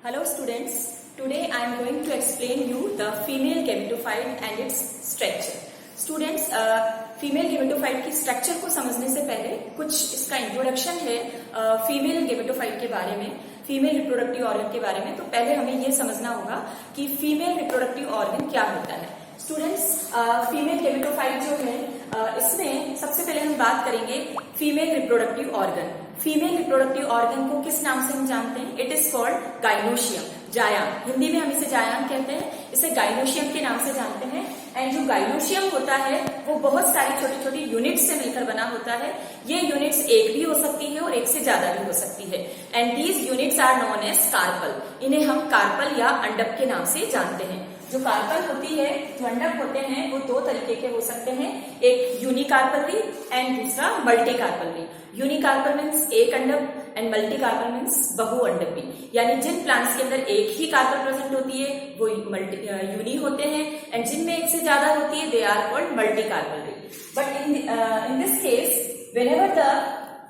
Hello students, today I am going to explain you the female gametophyte and its structure. Students, female gametophyte की structure को समझने से पहले कुछ इसका इंट्रोडक्शन है फीमेल गेमेटोफाइट के बारे में, फीमेल रिप्रोडक्टिव ऑर्गन के बारे में। तो पहले हमें ये समझना होगा कि फीमेल रिप्रोडक्टिव ऑर्गन क्या होता है। स्टूडेंट्स, फीमेल गेमेटोफाइट जो है इसमें सबसे पहले हम बात करेंगे female reproductive organ. Female reproductive organ को किस नाम से हम जानते हैं? इट इज कॉल्ड गाइनोशियम, जायान। हिंदी में हम इसे जायान कहते हैं, इसे गाइनोशियम के नाम से जानते हैं। एंड जो गाइनोशियम होता है वो बहुत सारी छोटी छोटी यूनिट्स से मिलकर बना होता है। ये यूनिट्स एक भी हो सकती है और एक से ज्यादा भी हो सकती है। And these units are known as carpel. इन्हें हम कार्पल या अंडक के नाम से जानते हैं। जो कार्पल होती है, जो अंडक होते हैं, वो दो तरीके के हो सकते हैं, एक यूनिकार्पल एंड दूसरा मल्टीकार्पल। यूनिकार्पल मीन्स एक अंडक एंड मल्टीकार्पल मीन्स बहु अंडक। यानी जिन प्लांट्स के अंदर एक ही कार्पल प्रेजेंट होती है वो यूनी होते हैं, एंड जिनमें एक से ज्यादा होती है they are called multicarpel. But in this case whenever the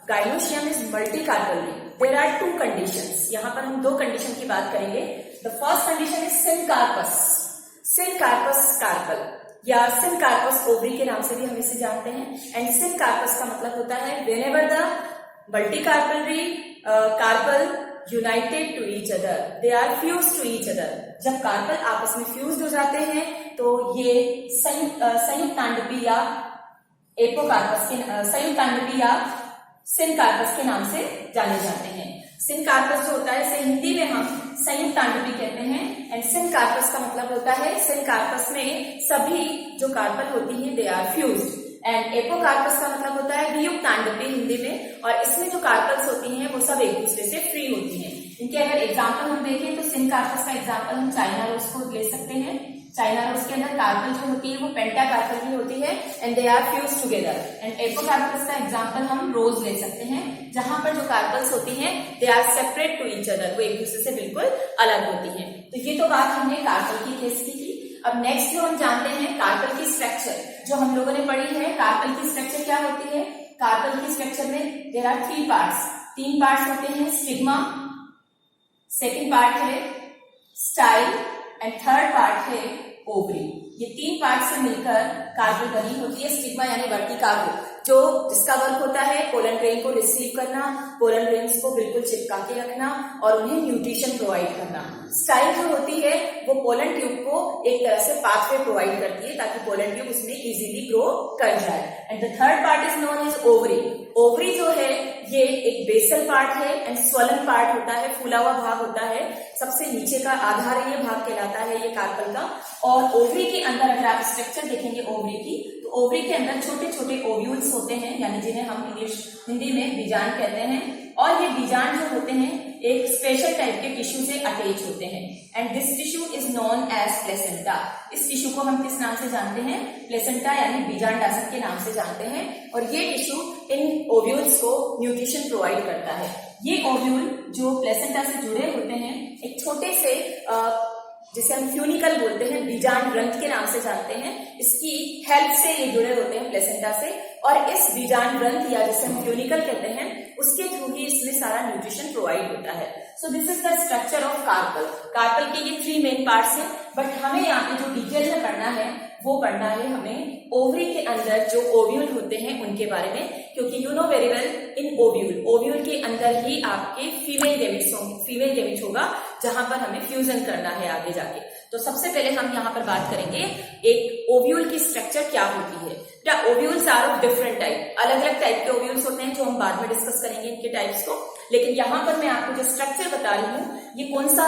gynoecium is multicarpel, there are two conditions. यहाँ पर हम दो कंडीशन की बात करेंगे। The first condition is syncarpous, syncarpous carpel या सिनकार्पस ओवरी के नाम से भी हम इसे जानते हैं। एंड सिनकार्पस का मतलब होता है whenever the multicarpellary carpel united to each other, they are fuse to each other. जब कार्पल आपस में फ्यूज हो जाते हैं तो ये संयुक्तांडपी या एपोकार्पस के संयुक्तांडपी या सिनकार्पस के नाम से जाने जाते हैं। सिनकार्पस जो होता है इसे हिंदी में हम संयुक्तांडपी कहते हैं। एंड सिनकार्पस का मतलब होता है सिनकार्पस में सभी जो कार्पल होती है they are fused. And apocarpous का मतलब होता है वियुक्तांडपी हिंदी में, और इसमें जो कार्पल्स होती हैं वो सब एक दूसरे से फ्री होती हैं। इनके अगर एग्जाम्पल हम देखें तो सिनकार्पस का एग्जाम्पल हम चाइना रोज को ले सकते हैं। चाइना रोज के अंदर कार्पल जो होती है वो पेंटाकार्पल भी होती है and they are fuse together. And apocarpous का एग्जाम्पल हम रोज ले सकते हैं, जहां पर जो कार्पल्स होती हैं they are separate to each other, वो एक दूसरे से बिल्कुल अलग होती हैं। तो ये तो बात हमने कार्पल की केस की थी। अब नेक्स्ट जो हम जानते हैं कार्पल की स्ट्रक्चर, जो हम लोगों ने पढ़ी है। कार्पल की स्ट्रक्चर क्या होती है? कार्पल की स्ट्रक्चर में देयर आर थ्री पार्ट्स, तीन पार्ट्स होते हैं। स्टिग्मा, सेकेंड पार्ट है स्टाइल एंड थर्ड पार्ट है ओवरी। ये तीन पार्ट से मिलकर कार्पल बनी होती है। स्टिग्मा यानी वर्टिकागो, जो जिसका वर्क होता है पोलन ग्रेन को रिसीव करना, पोलन ग्रेन्स को बिल्कुल चिपका के रखना और उन्हें न्यूट्रिशन प्रोवाइड करना। स्टाइल जो होती है वो पोलन ट्यूब को एक तरह से पाथवे प्रोवाइड करती है ताकि पोलन ट्यूब उसमें इजीली ग्रो कर जाए। And the third part is known as ovary. Ovary जो है ये एक बेसल पार्ट है एंड स्वलन पार्ट होता है, फूला हुआ भाग होता है। सबसे नीचे का आधार ये भाग कहलाता है ये कार्पल का। और ओवरी के अंदर अगर आप स्ट्रक्चर देखेंगे ओवरी की, तो ओवरी के अंदर छोटे छोटे ओव्यूल्स होते हैं, यानी जिन्हें हम हिंदी में बीजांड कहते हैं। और ये बीजांड जो होते हैं एक स्पेशल टाइप के टिश्यू से अटैच होते हैं। And this tissue is known as placenta. इस टिश्यू को हम किस नाम से जानते हैं? प्लेसेंटा यानी बीजांडासन के नाम से जानते हैं। और ये टिश्यू इन ओव्यूल्स को न्यूट्रिशन प्रोवाइड करता है। ये ओव्यूल जो प्लेसेंटा से जुड़े होते हैं एक छोटे से जिसे हम फ्यूनिकल बोलते हैं, बीजांड ग्रंथ के नाम से जानते हैं। इसकी हेल्प से ये जुड़े होते हैं प्लेसेंटा से, और इस बीजांड ग्रंथ या जिसे हम फ्यूनिकल कहते हैं उसके थ्रू ही इसमें सारा न्यूट्रिशन प्रोवाइड होता है। So this is the structure of carpel. Carpel के ये थ्री मेन पार्ट्स हैं, बट हमें यहाँ पे जो डिटेल में पढ़ना है वो पढ़ना है हमें ओवरी के अंदर जो ओव्यूल होते हैं उनके बारे में, क्योंकि you know very well in ovule के अंदर ही आपके फीमेल गेमिट्स होगा, जहां पर हमें फ्यूजन करना है आगे जाके। तो सबसे पहले हम यहाँ पर बात करेंगे एक ओव्यूल की स्ट्रक्चर क्या होती है। Ovules are of different type, अलग अलग टाइप के ओव्यूल्स होते हैं जो हम बाद में डिस्कस करेंगे इनके टाइप्स को। लेकिन यहाँ पर मैं आपको जो स्ट्रक्चर बता रही हूँ ये कौन सा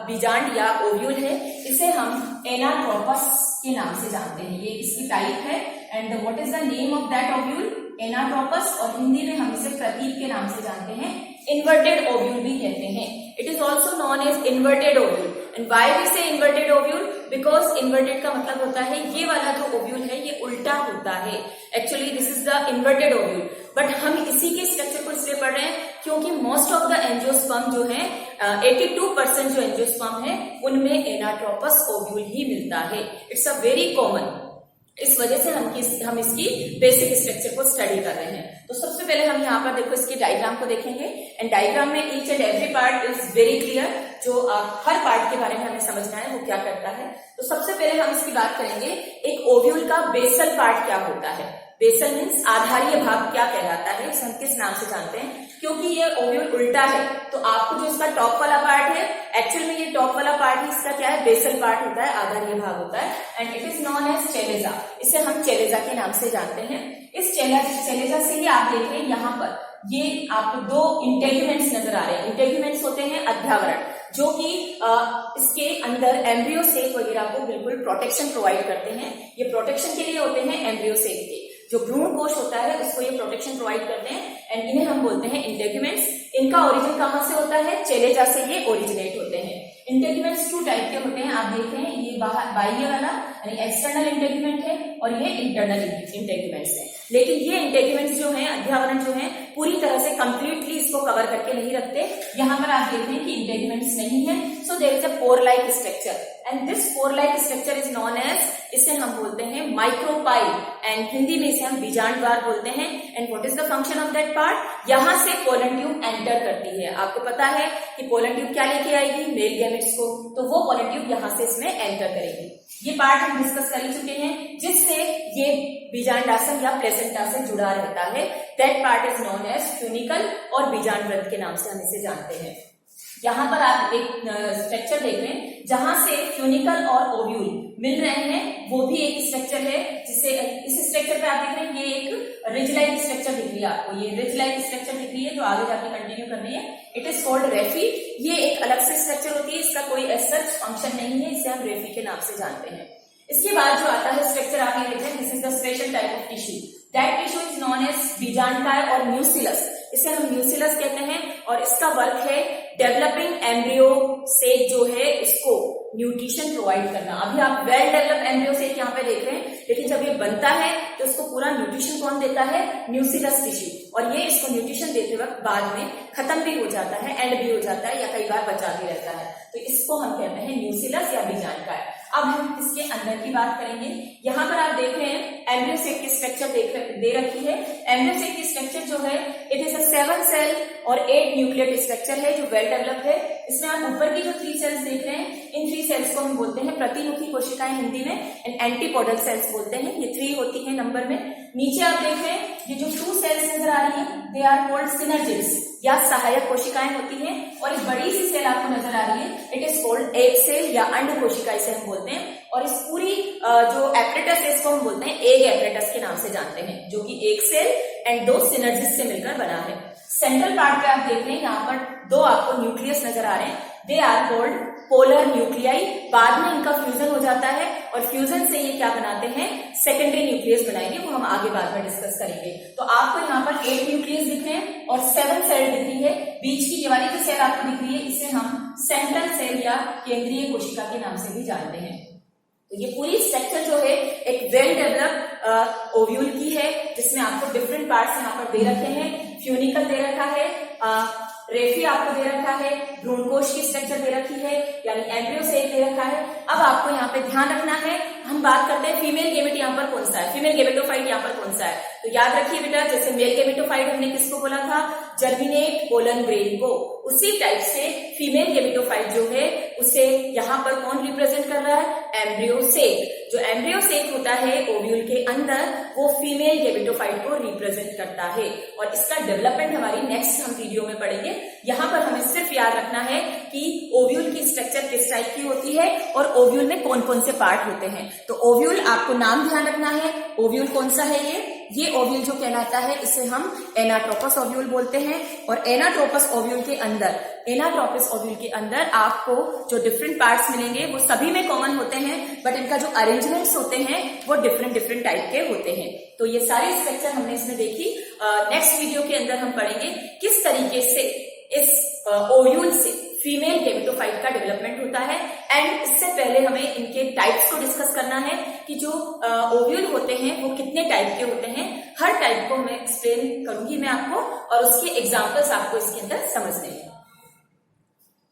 बीजांड या ओव्यूल है, इसे हम एनाट्रोपस के नाम से जानते हैं। ये इसकी टाइप है। And what is the name of that ovule? Anatropous, और हिंदी में हम इसे प्रतीक के नाम से जानते हैं। इन्वर्टेड ओव्यूल भी कहते हैं। It is also known as inverted ovule. And why we say inverted ovule? Because inverted का मतलब होता है ये वाला जो ओव्यूल है ये उल्टा होता है। Actually this is the inverted ovule, but हम इसी के स्ट्रक्चर को इसलिए पढ़ रहे हैं क्योंकि मोस्ट ऑफ द एंजियोस्पर्म जो है 82% जो एंजियोस्पर्म है उनमें एनाट्रोपस ओव्यूल ही मिलता है। It's a very common. इस वजह से हम इसकी बेसिक स्ट्रक्चर को स्टडी कर रहे हैं। तो सबसे पहले हम यहाँ पर देखो इसकी डायग्राम को देखेंगे एंड डायग्राम में each and every part is very clear. जो हर पार्ट के बारे में हमें समझना है वो क्या करता है। तो सबसे पहले हम इसकी बात करेंगे एक ओव्यूल का बेसल पार्ट क्या होता है। बेसल मीन्स आधारीय भाग क्या कहलाता है, इसे हम किस नाम से जानते हैं। क्योंकि ये ओव्यूल उल्टा है तो आपको जो इसका टॉप वाला पार्ट है, एक्चुअल में ये टॉप वाला पार्ट ही इसका क्या है, बेसल पार्ट होता है, आधारीय भाग होता है and it is known as chalaza. इसे हम चेलेजा के नाम से जानते हैं। इस चेलेजा से ही आप देख रहे हैं यहाँ पर ये आपको दो इंटेग्यूमेंट्स नजर आ रहे हैं। इंटेग्यूमेंट्स होते हैं अध्यावरण, जो कि इसके अंदर एम्ब्रियो सेक वगैरह को बिल्कुल प्रोटेक्शन प्रोवाइड करते हैं। ये प्रोटेक्शन के लिए होते हैं एम्ब्रियो सेक के। जो भ्रूण कोश होता है उसको ये प्रोटेक्शन प्रोवाइड करते हैं एंड इन्हें हम बोलते हैं इंटेग्यूमेंट्स। इनका ओरिजिन कहां से होता है, चेलेजा से ये ओरिजिनेट होते हैं। इंटेग्यूमेंट्स 2 टाइप के होते हैं, आप देख रहे हैं ये बाह्य वाला यानी एक्सटर्नल इंटेग्यूमेंट है और ये इंटरनल इंटेग्यूमेंट्स है। लेकिन ये इंटेग्यूमेंट्स जो हैं, अध्यावरण जो हैं, पूरी तरह से कंप्लीटली इसको कवर करके नहीं रखते। यहाँ पर आप देख रहे हैं कि इंटेग्यूमेंट्स नहीं है, so there is a pore like structure and this pore like structure is known as, इसे हम बोलते हैं माइक्रोपाइल एंड हिंदी में इसे हम बीजांड द्वार बोलते हैं। And what is the function of that part, यहाँ से पोलन ट्यूब एंटर करती है। आपको पता है कि पोलन ट्यूब क्या लेके आएगी, मेल गैमेट्स को, तो वो पोलन ट्यूब यहाँ से इसमें एंटर करेगी। ये पार्ट हम डिस्कस कर ही चुके हैं, जिससे ये बीजांडासन या प्लेसेंटा से जुड़ा रहता है। That part is known as funicle और बीजांड ग्रंथ के नाम से हम इसे जानते हैं। यहाँ पर आप एक स्ट्रक्चर देख रहे हैं जहां से फ्यूनिकल और ओव्यूल मिल रहे हैं, वो भी एक स्ट्रक्चर है जिसे इस स्ट्रक्चर पे आप देख रहे हैं ये एक रिज लाइक स्ट्रक्चर दिख रही है आपको, ये रिज लाइक स्ट्रक्चर दिख रही है जो आगे जाके कंटिन्यू कर रही है। It is called raphe. ये एक अलग से स्ट्रक्चर होती है, इसका कोई ऐसा फंक्शन नहीं है, इसे हम रेफी के नाम से जानते हैं। इसके बाद जो आता है स्ट्रक्चर आप ये देख रहे हैं, this is the special type of tissue. That tissue is known as बीजांडकाय और म्यूसिलस, इसे हम म्यूसिलस कहते हैं और इसका वर्क है डेवलपिंग एम्ब्रियो सेक जो है इसको न्यूट्रिशन प्रोवाइड करना। अभी आप वेल डेवलप एम्ब्रियो सेक यहाँ पे देख रहे हैं, लेकिन जब ये बनता है तो इसको पूरा न्यूट्रिशन कौन देता है, म्यूसिलस टिश्यू, और ये इसको न्यूट्रिशन देते वक्त बाद में खत्म भी हो जाता है, एंड भी हो जाता है या कई बार बचा भी रहता है, तो इसको हम कहते हैं म्यूसिलस या बीजांडकाय। अब हम इसके अंदर की बात करेंगे। यहाँ पर आप देख रहे हैं एम्ब्रियो सेक की स्ट्रक्चर दे रखी है। एम्ब्रियो सेक की स्ट्रक्चर जो है इट इज अ 7 सेल और 8 न्यूक्लियट स्ट्रक्चर है जो वेल डेवलप्ड है। इसमें आप ऊपर की जो 3 सेल्स देख रहे हैं, इन 3 सेल्स को हम बोलते हैं प्रतिमुखी कोशिकाएं हिंदी में, एंड एंटीपोडल सेल्स बोलते हैं। ये 3 होती है नंबर में। नीचे आप देख रहे हैं ये जो 2 सेल्स नजर आ रही है, दे आर कॉल्ड सिनर्जिड्स या सहायक कोशिकाएं होती हैं। और एक बड़ी सी सेल आपको नजर आ रही है, it is called egg cell या अंड कोशिका इसे हम बोलते हैं। और इस पूरी जो एपरेटस है इसको हम बोलते हैं एग एपरेटस के नाम से जानते हैं, जो कि एक सेल एंड 2 सिनर्जिड्स से मिलकर बना है। सेंट्रल पार्ट पे आप देख रहे हैं यहाँ पर 2 आपको न्यूक्लियस नजर आ रहे हैं, they are called polar nuclei. बाद में इनका फ्यूजन हो जाता है और फ्यूजन से ये क्या बनाते हैं, सेकेंडरी न्यूक्लियस बनाएंगे, वो हम आगे बाद में डिस्कस करेंगे। तो आपको यहाँ पर 8 न्यूक्लियस दिख रहे हैं और 7 सेल दिख रही है। बीच की ये वाली जो सेल आपको दिख रही है इसे हम सेंट्रल सेल या केंद्रीय कोशिका के नाम से भी जानते हैं। तो ये पूरी स्ट्रक्चर जो है एक वेल डेवलप्ड ओव्यूल की है, जिसमें आपको डिफरेंट पार्ट्स यहाँ पर दे रखे हैं। फ्यूनिकल दे रखा है, रेफी आपको दे रखा है, भ्रूणकोश की स्ट्रक्चर दे रखी है यानी एम्ब्रियो सेक दे रखा है। अब आपको यहाँ पे ध्यान रखना है, हम बात करते हैं फीमेल गेमेट यहाँ पर कौन सा है, फीमेल गेमेटोफाइट यहाँ पर कौन सा है। तो याद रखिए बेटा, जैसे मेल गेमेटोफाइट हमने किसको बोला था, जर्मिनेट पोलन ग्रेन को, उसी टाइप से फीमेल गेमेटोफाइट जो है उसे यहाँ पर कौन रिप्रेजेंट कर रहा है, एम्ब्रियो सेक। जो एम्ब्रियो सेक होता है ओव्यूल के अंदर, वो फीमेल गेमेटोफाइट को रिप्रेजेंट करता है और इसका डेवलपमेंट हमारी नेक्स्ट हम वीडियो में पढ़ेंगे। यहाँ पर हमें सिर्फ याद रखना है कि ओव्यूल की स्ट्रक्चर किस टाइप की होती है और ओव्यूल में कौन कौन से पार्ट होते हैं। तो ओव्यूल आपको नाम ध्यान रखना है, ओव्यूल कौन सा है ये ओव्यूल जो कहलाता है इसे हम एनाट्रोपस ओव्यूल बोलते हैं। और एनाट्रोपस ओव्यूल के अंदर आपको जो डिफरेंट पार्ट्स मिलेंगे वो सभी में कॉमन होते हैं, बट इनका जो अरेंजमेंट्स होते हैं वो डिफरेंट टाइप के होते हैं। तो ये सारी स्ट्रक्चर हमने इसमें देखी। नेक्स्ट वीडियो के अंदर हम पढ़ेंगे किस तरीके से इस ओव्यूल से फीमेल गेमेटोफाइट का डेवलपमेंट होता है। एंड इससे पहले हमें इनके टाइप्स को डिस्कस करना है कि जो ओव्यूल होते हैं वो कितने टाइप के होते हैं। हर टाइप को मैं एक्सप्लेन करूंगी मैं आपको, और उसके एग्जांपल्स आपको इसके अंदर समझने हैं।